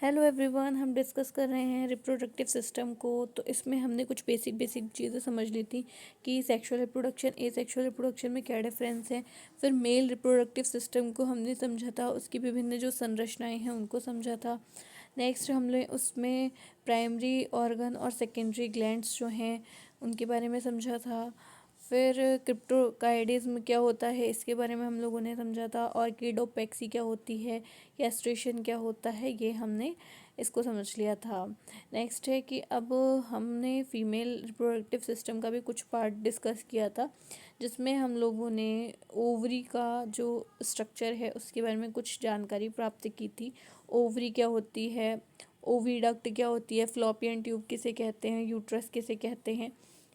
Hello everyone, हम discuss कर रहे हैं रिप्रोडक्टिव सिस्टम को। तो इसमें हमने कुछ बेसिक चीज़ें समझ ली थी कि सेक्सुअल रिप्रोडक्शन एसेक्सुअल रिप्रोडक्शन में क्या डिफरेंस है। फिर मेल रिप्रोडक्टिव सिस्टम को हमने समझा था, उसकी विभिन्न जो संरचनाएं हैं उनको समझा था। नेक्स्ट हमने उसमें प्राइमरी ऑर्गन और सेकेंडरी ग्लैंड्स जो हैं उनके बारे में समझा था। फिर क्रिप्टोकाइडिज्म क्या होता है इसके बारे में हम लोगों ने समझा था। ऑर्किडोपेक्सी क्या होती है, कैस्ट्रेशन क्या होता है, ये हमने इसको समझ लिया था। नेक्स्ट है कि अब हमने फीमेल रिप्रोडक्टिव सिस्टम का भी कुछ पार्ट डिस्कस किया था, जिसमें हम लोगों ने ओवरी का जो स्ट्रक्चर है उसके बारे में कुछ जानकारी प्राप्त की थी। ओवरी क्या होती है, ओविडक्ट क्या होती है, फ्लोपियन ट्यूब किसे कहते हैं, यूट्रस किसे कहते हैं,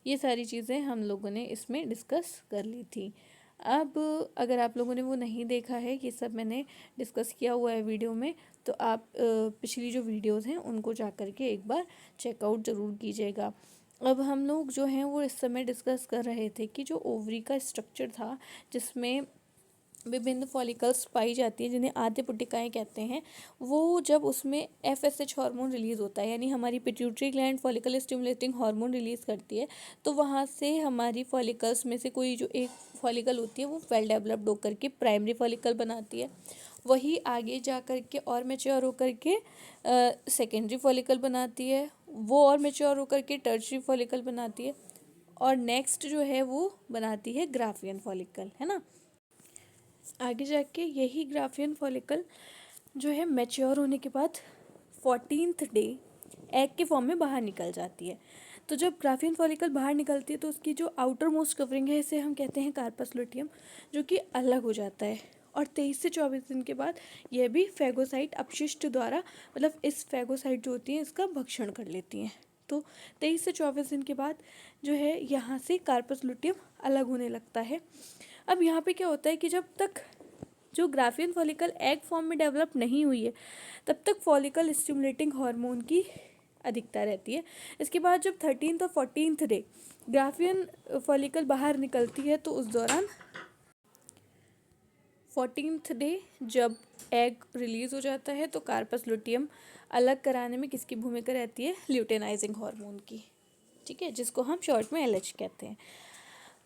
ये सारी चीज़ें हम लोगों ने इसमें डिस्कस कर ली थी। अब अगर आप लोगों ने वो नहीं देखा है, ये सब मैंने डिस्कस किया हुआ है वीडियो में, तो आप पिछली जो वीडियोस हैं उनको जा कर के एक बार चेकआउट ज़रूर कीजिएगा। अब हम लोग जो हैं वो इस समय डिस्कस कर रहे थे कि जो ओवरी का स्ट्रक्चर था, जिसमें विभिन्न फॉलिकल्स पाई जाती हैं जिन्हें आद्य पुटिकाएँ कहते हैं, वो जब उसमें एफएसएच हार्मोन रिलीज़ होता है, यानी हमारी pituitary gland follicle stimulating hormone release करती है, तो वहाँ से हमारी फॉलिकल्स में से कोई जो एक फॉलिकल होती है वो वेल डेवलप्ड होकर के प्राइमरी फॉलिकल बनाती है। वही आगे जा कर के और मैच्योर होकर के सेकेंडरी फॉलिकल बनाती है, वो और मैच्योर होकर के टर्शरी फॉलिकल बनाती है, और नेक्स्ट जो है वो बनाती है ग्राफियन फॉलिकल, है ना। आगे जाके यही ग्राफियन फॉलिकल जो है मैच्योर होने के बाद 14th डे एग के फॉर्म में बाहर निकल जाती है। तो जब ग्राफियन फॉलिकल बाहर निकलती है तो उसकी जो आउटर मोस्ट कवरिंग है, इसे हम कहते हैं कार्पस लुटियम, जो कि अलग हो जाता है। और 23 से 24 दिन के बाद यह भी फेगोसाइट अपशिष्ट द्वारा, मतलब इस फेगोसाइट जो होती है इसका भक्षण कर लेती हैं। तो 23 से 24 दिन के बाद जो है यहाँ से कार्पस लुटियम अलग होने लगता है। अब यहाँ पे क्या होता है कि जब तक जो ग्राफियन फॉलिकल एग फॉर्म में डेवलप नहीं हुई है, तब तक फॉलिकल स्टिमुलेटिंग हार्मोन की अधिकता रहती है। इसके बाद जब 13th और 14th डे ग्राफियन फॉलिकल बाहर निकलती है, तो उस दौरान 14th डे जब एग रिलीज हो जाता है, तो कार्पस लुटियम अलग कराने में किसकी भूमिका रहती है, ल्यूटेनाइजिंग हार्मोन की, ठीक है, जिसको हम शॉर्ट में एलएच कहते हैं।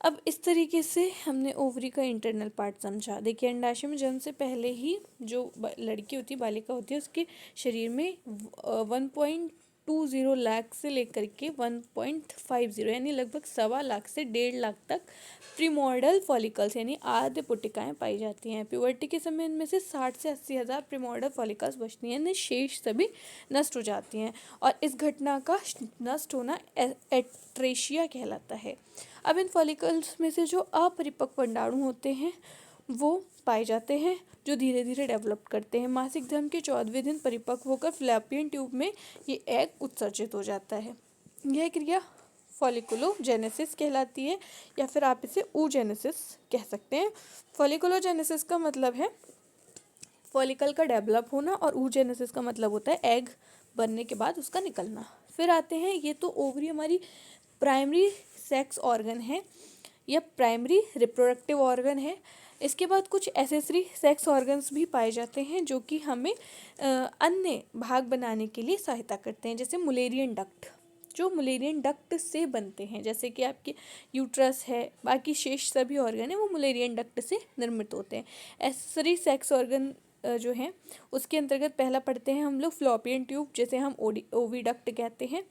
अब इस तरीके से हमने ओवरी का इंटरनल पार्ट समझा। देखिए, अंडाशय में जन्म से पहले ही जो लड़की होती है, बालिका होती है, उसके शरीर में 1.20 लाख से लेकर के 1.50 यानी लगभग 1.25 से 1.5 लाख तक प्रीमोर्डल फॉलिकल्स यानी आद्य पुटिकाएँ पाई जाती हैं। प्यूबर्टी के समय इनमें से 60 से 80 हज़ार प्रीमोर्डल फॉलिकल्स बचती हैं, शेष सभी नष्ट हो जाती हैं, और इस घटना का नष्ट होना एट्रेशिया कहलाता है। अब इन फॉलिकल्स में से जो अपरिपक्व अंडाणु होते हैं वो पाए जाते हैं, जो धीरे धीरे डेवलप करते हैं। मासिक धर्म के 14वें दिन परिपक्व होकर फ्लैपियन ट्यूब में ये एग उत्सर्जित हो जाता है। यह क्रिया फॉलिकुलोजेनेसिस कहलाती है, या फिर आप इसे oogenesis कह सकते हैं। फॉलिकुलोजेनेसिस का मतलब है फॉलिकल का डेवलप होना, और oogenesis का मतलब होता है एग बनने के बाद उसका निकलना। फिर आते हैं, ये तो ओवरी हमारी प्राइमरी सेक्स ऑर्गन है या प्राइमरी रिप्रोडक्टिव ऑर्गन है। इसके बाद कुछ एसेसरी सेक्स ऑर्गन्स भी पाए जाते हैं जो कि हमें अन्य भाग बनाने के लिए सहायता करते हैं, जैसे मुलेरियन डक्ट, जो मुलेरियन डक्ट से बनते हैं, जैसे कि आपके यूट्रस है, बाकी शेष सभी ऑर्गन है वो मुलेरियन डक्ट से निर्मित होते हैं। एसेसरी सेक्स ऑर्गन जो हैं उसके अंतर्गत पहला पढ़ते हैं हम लोग फ्लोपियन ट्यूब, जैसे हम ओविडक्ट कहते हैं।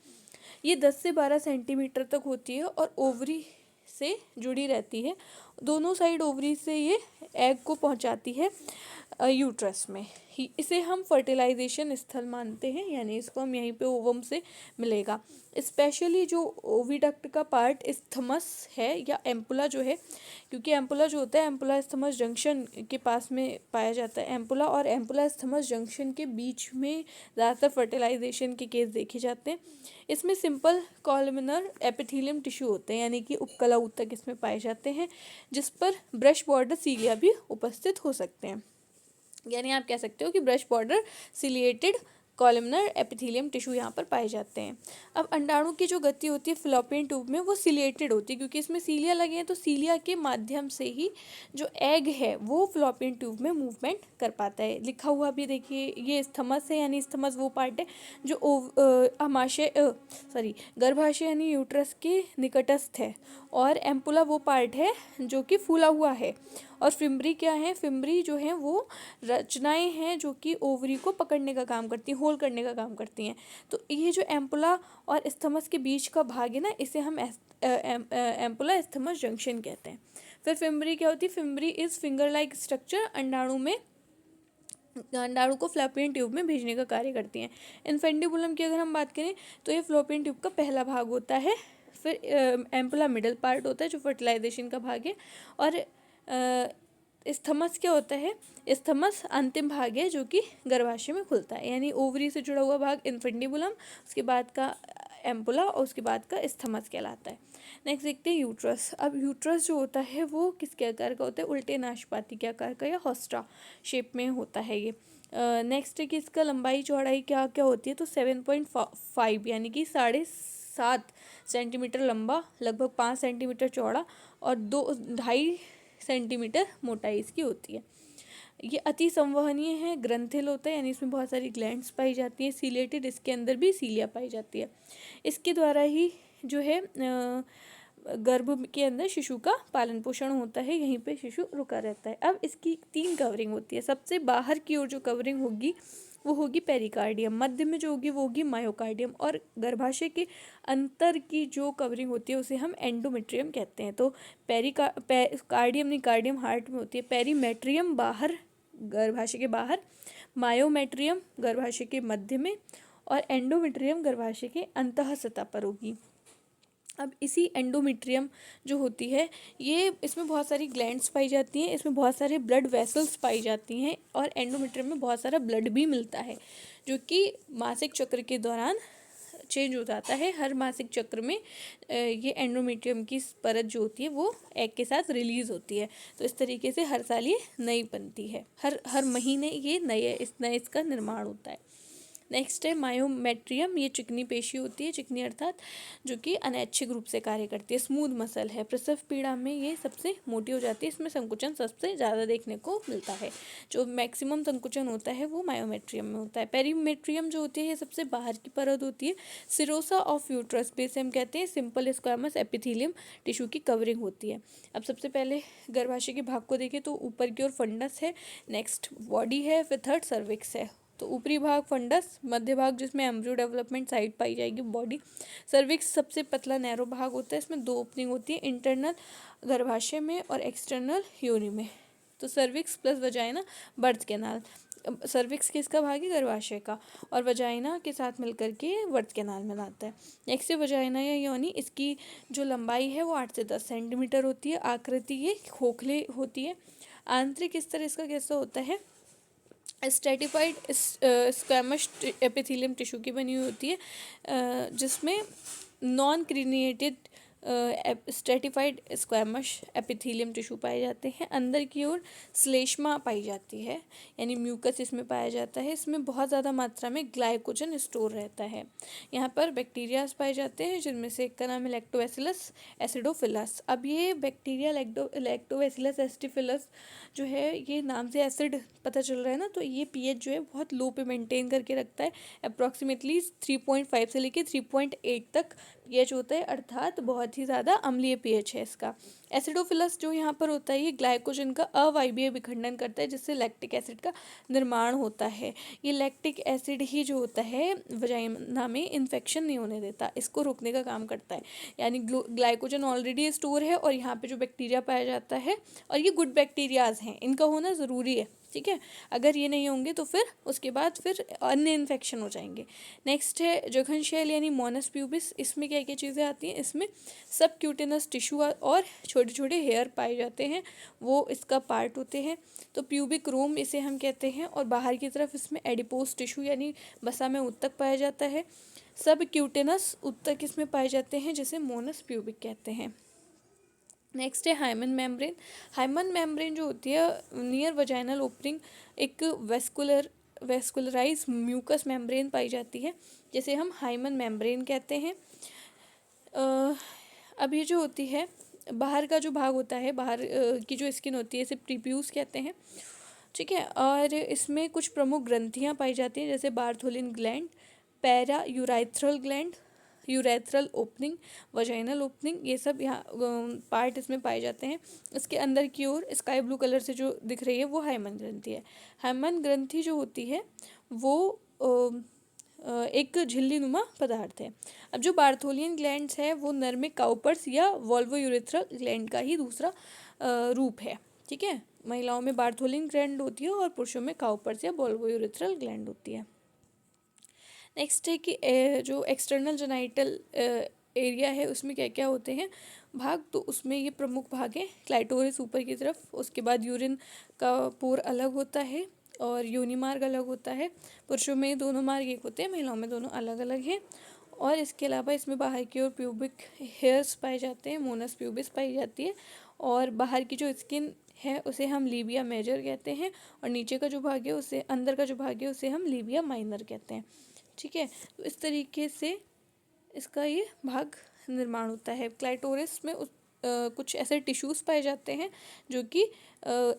ये 10 से 12 सेंटीमीटर तक होती है और ओवरी से जुड़ी रहती है। दोनों साइड ओवरी से ये एग को पहुंचाती है यूट्रस में। इसे हम फर्टिलाइजेशन स्थल मानते हैं, यानी इसको हम यहीं पे ओवम से मिलेगा। स्पेशली जो ओविडक्ट का पार्ट इस्थमस है या एम्पुला जो है, क्योंकि एम्पुला जो होता है एम्पुला स्थमस जंक्शन के पास में पाया जाता है। एम्पुला और एम्पुला स्थमस जंक्शन के बीच में ज़्यादातर फर्टिलाइजेशन के केस देखे जाते हैं। इसमें सिंपल कॉलमिनर एपिथेलियम टिश्यू होते हैं, यानी कि उपकला ऊतक इसमें पाए जाते हैं, जिस पर ब्रश बॉर्डर सीलिया भी उपस्थित हो सकते हैं। यानी आप कह सकते हो कि brush border ciliated columnar epithelium tissue यहाँ पर पाए जाते हैं। अब अंडाणु की जो गति होती है फ्लोपियन ट्यूब में वो सिलेटेड होती है, क्योंकि इसमें सीलिया लगे हैं, तो सीलिया के माध्यम से ही जो एग है वो फ्लोपियन ट्यूब में मूवमेंट कर पाता है। लिखा हुआ भी देखिए, ये स्थमस है, यानी स्थमस वो पार्ट है जो अमाशय गर्भाशय यानी यूट्रस के निकटस्थ है, और एम्पुला वो पार्ट है जो कि फूला हुआ है। और फिम्बरी क्या है, फिम्बरी जो है वो रचनाएं हैं जो कि ओवरी को पकड़ने का काम करती हैं, होल्ड करने का काम करती हैं। तो ये जो एम्पुला और स्थमस के बीच का भाग है ना, इसे हम एम्पुला स्थमस जंक्शन कहते हैं। फिर फिम्बरी क्या होती है, fimbriae is finger like structure, अंडाणु को फ्लोपियन ट्यूब में भेजने का कार्य करती हैं। इन्फेंडिबुलम की अगर हम बात करें तो ये फ्लोपियन ट्यूब का पहला भाग होता है। फिर एम्पुला मिडल पार्ट होता है जो फर्टिलाइजेशन का भाग है। और स्थमस क्या होता है, स्थमस अंतिम भाग है जो कि गर्भाशय में खुलता है, यानी ओवरी से जुड़ा हुआ भाग इन्फेंडिबुलम, उसके बाद का एम्पुला और उसके बाद का स्थमस कहलाता है। नेक्स्ट देखते हैं यूट्रस। अब यूट्रस जो होता है वो किसके आकार का होता है, उल्टे नाशपाती के आकार का या होस्टा शेप में होता है ये। नेक्स्ट है कि इसका लंबाई चौड़ाई क्या क्या होती है, तो 7.5 यानी कि 7.5 सेंटीमीटर लंबा, लगभग 5 सेंटीमीटर चौड़ा और 2.5 सेंटीमीटर मोटाई इसकी होती है। ये अति संवहनीय है, ग्रंथिल होता है, यानी इसमें बहुत सारी ग्लैंड्स पाई जाती हैं, सीलेटेड, इसके अंदर भी सीलिया पाई जाती है। इसके द्वारा ही जो है गर्भ के अंदर शिशु का पालन पोषण होता है, यहीं पे शिशु रुका रहता है। अब इसकी 3 कवरिंग होती है। सबसे बाहर की ओर जो कवरिंग होगी वो होगी पेरिकार्डियम, मध्य में जो होगी वो होगी मायोकार्डियम, और गर्भाशय के अंतर की जो कवरिंग होती है उसे हम एंडोमेट्रियम कहते हैं। तो कार्डियम नहीं, कार्डियम हार्ट में होती है, पेरीमेट्रियम बाहर गर्भाशय के बाहर, मायोमेट्रियम गर्भाशय के मध्य में, और एंडोमेट्रियम गर्भाशय के अंतः सतह पर होगी। अब इसी एंडोमेट्रियम जो होती है ये, इसमें बहुत सारी ग्लैंड्स पाई जाती हैं, इसमें बहुत सारे ब्लड वेसल्स पाई जाती हैं, और एंडोमेट्रियम में बहुत सारा ब्लड भी मिलता है जो कि मासिक चक्र के दौरान चेंज हो जाता है। हर मासिक चक्र में ये एंडोमेट्रियम की परत जो होती है वो एग के साथ रिलीज होती है। तो इस तरीके से हर साल ये नई बनती है, हर महीने ये नए इसका निर्माण होता है। नेक्स्ट है मायोमेट्रियम, ये चिकनी पेशी होती है, चिकनी अर्थात जो कि अनैच्छिक रूप से कार्य करती है, स्मूथ मसल है, प्रसव पीड़ा में ये सबसे मोटी हो जाती है, इसमें संकुचन सबसे ज़्यादा देखने को मिलता है। जो मैक्सिमम संकुचन होता है वो मायोमेट्रियम में होता है। पेरीमेट्रियम जो होती है ये सबसे बाहर की परत होती है, सिरोसा ऑफ यूट्रस पे से हम कहते हैं सिंपल स्क्वामस एपिथेलियम टिश्यू की कवरिंग होती है। अब सबसे पहले गर्भाशय के भाग को देखें तो ऊपर की ओर फंडस है, नेक्स्ट बॉडी है, फिर थर्ड सर्विक्स है। तो ऊपरी भाग फंडस, मध्य भाग जिसमें एम्ब्रियो डेवलपमेंट साइड पाई जाएगी बॉडी, सर्विक्स सबसे पतला नैरो भाग होता है, इसमें 2 ओपनिंग होती है, इंटरनल गर्भाशय में और एक्सटर्नल योनि में। तो cervix plus vagina birth canal, cervix किसका भाग है, गर्भाशय का, और वजाइना के साथ मिलकर के बर्थ कैनाल में लाता है। नेक्स्ट वजाइना या योनि, इसकी जो लंबाई है वो 8 से 10 सेंटीमीटर होती है, आकृति ये खोखले होती है। आंतरिक स्तर इसका कैसा होता है, स्ट्रेटिफाइड स्क्वैमस एपिथेलियम टिश्यू की बनी हुई होती है, जिसमें non keratinized stratified squamous epithelium tissue पाए जाते हैं। अंदर की ओर श्लेष्मा पाई जाती है, यानी म्यूकस इसमें पाया जाता है, इसमें बहुत ज़्यादा मात्रा में ग्लाइकोजन स्टोर रहता है। यहाँ पर बैक्टीरियाज पाए जाते हैं, जिनमें से एक का नाम है लैक्टोबैसिलस एसिडोफिलस। अब ये बैक्टीरिया लैक्टोबैसिलस एसिडोफिलस जो है, ये नाम से एसिड पता चल रहा है ना, तो ये पीएच जो है बहुत लो पे मेंटेन करके रखता है, अप्रॉक्सीमेटली 3.5 से लेके 3.8 तक पीएच होता है, अर्थात बहुत ही ज़्यादा अम्लीय पीएच है इसका। एसिडोफिलस जो यहाँ पर होता है ये ग्लाइकोजन का अवायवीय विखंडन करता है, जिससे लैक्टिक एसिड का निर्माण होता है। ये लैक्टिक एसिड ही जो होता है वजाइना में इन्फेक्शन नहीं होने देता, इसको रोकने का काम करता है। यानी ग्लाइकोजन ऑलरेडी स्टोर है, और यहाँ पे जो बैक्टीरिया पाया जाता है, और ये गुड बैक्टीरियाज हैं, इनका होना ज़रूरी है, ठीक है। अगर ये नहीं होंगे तो फिर उसके बाद फिर अन्य इन्फेक्शन हो जाएंगे। नेक्स्ट है जघन शैल यानी मोनस प्यूबिस, इसमें क्या क्या चीज़ें आती हैं, इसमें सब क्यूटेनस टिश्यू और छोटे छोटे हेयर पाए जाते हैं, वो इसका पार्ट होते हैं। तो प्यूबिक रोम इसे हम कहते हैं, और बाहर की तरफ इसमें एडिपोस टिश्यू यानी बसा में उत्तक पाया जाता है। सब क्यूटेनस उत्तक इसमें पाए जाते हैं, जिसे मोनस प्यूबिक कहते हैं। नेक्स्ट है हाइमन मेम्ब्रेन। हाइमन मेम्ब्रेन जो होती है नियर वजाइनल ओपनिंग एक वेस्कुलर वेस्कुलराइज म्यूकस मेम्ब्रेन पाई जाती है, जैसे हम हाइमन मेम्ब्रेन कहते हैं। अब ये जो होती है बाहर का जो भाग होता है, बाहर की जो स्किन होती है, इसे प्रीप्यूस कहते हैं, ठीक है। और इसमें कुछ प्रमुख ग्रंथियाँ पाई जाती हैं, जैसे Bartholin gland, para urethral gland, urethral opening, vaginal opening, ये सब यहाँ पार्ट इसमें पाए जाते हैं। इसके अंदर की ओर स्काई ब्लू कलर से जो दिख रही है वो हाइमन ग्रंथि है। हाइमन ग्रंथि जो होती है वो एक झिल्ली नुमा पदार्थ है। अब जो बार्थोलियन ग्लैंड्स है वो नर में काउपर्स या वोल्वोयूरेथ्रल ग्लैंड का ही दूसरा रूप है, ठीक है। महिलाओं में बार्थोलियन ग्लैंड होती है और पुरुषों में काउपर्स या वोल्वोयूरेथ्रल ग्लैंड होती है। नेक्स्ट है कि जो एक्सटर्नल जेनाइटल एरिया है उसमें क्या क्या होते हैं भाग, तो उसमें ये प्रमुख भाग है। क्लाइटोरिस ऊपर की तरफ, उसके बाद यूरिन का पोर अलग होता है और योनि मार्ग अलग होता है। पुरुषों में दोनों मार्ग एक होते हैं, महिलाओं में दोनों अलग अलग हैं। और इसके अलावा इसमें बाहर की ओर प्यूबिक हेयर्स पाए जाते हैं, मोनस प्यूबिस पाई जाती है। और बाहर की जो स्किन है उसे हम लीबिया मेजर कहते हैं, और नीचे का जो भाग है उसे, अंदर का जो भाग है उसे हम लीबिया माइनर कहते हैं, ठीक है। तो इस तरीके से इसका ये भाग निर्माण होता है। क्लाइटोरिस में कुछ ऐसे टिश्यूज़ पाए जाते हैं जो कि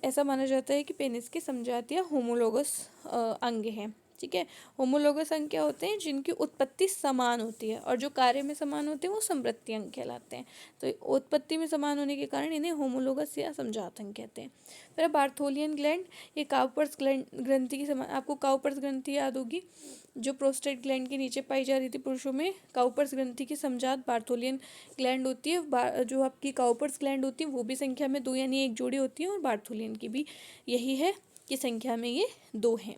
ऐसा माना जाता है कि पेनिस के समजात या होमोलोगस अंग हैं, ठीक है। होमोलोगस अंग क्या होते हैं, जिनकी उत्पत्ति समान होती है, और जो कार्य में समान होते हैं वो समवृत्ति अंग कहलाते हैं। तो उत्पत्ति में समान होने के कारण इन्हें होमोलोगस या समजात अंग कहते हैं। फिर बार्थोलियन ग्लैंड, ये काउपर्स ग्रंथि की समान, आपको काउपर्स ग्रंथि याद होगी जो प्रोस्टेट ग्लैंड के नीचे पाई जा रही थी पुरुषों में। काउपर्स ग्रंथि की समजात बार्थोलियन ग्लैंड होती है। जो आपकी काउपर्स ग्लैंड होती है वो भी संख्या में 2 यानी एक जोड़ी होती है, और बार्थोलियन की भी यही है कि संख्या में ये 2 हैं।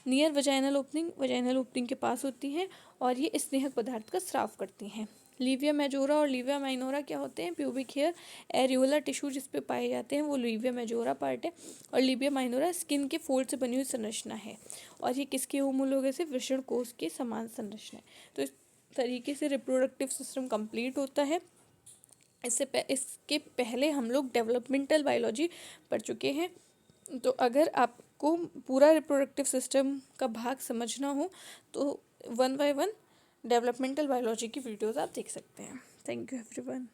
Near vaginal opening, vaginal opening के पास होती हैं और ये स्नेहक पदार्थ का स्राव करती हैं। लीविया मेजोरा और लीविया माइनोरा क्या होते हैं, प्यूबिक हेयर एरियोला टिश्यू जिस पे पाए जाते हैं वो लीविया मेजोरा पार्ट है, और लीविया माइनोरा स्किन के फोल्ड से बनी हुई संरचना है, और ये किसके होमोलोगस है, वृषण कोष के समान संरचना है। तो इस तरीके से रिप्रोडक्टिव सिस्टम कंप्लीट होता है। इसके पहले हम लोग डेवलपमेंटल बायोलॉजी पढ़ चुके हैं। तो अगर आपको पूरा रिप्रोडक्टिव सिस्टम का भाग समझना हो तो 1 by 1 डेवलपमेंटल बायोलॉजी की वीडियोस आप देख सकते हैं। Thank you everyone.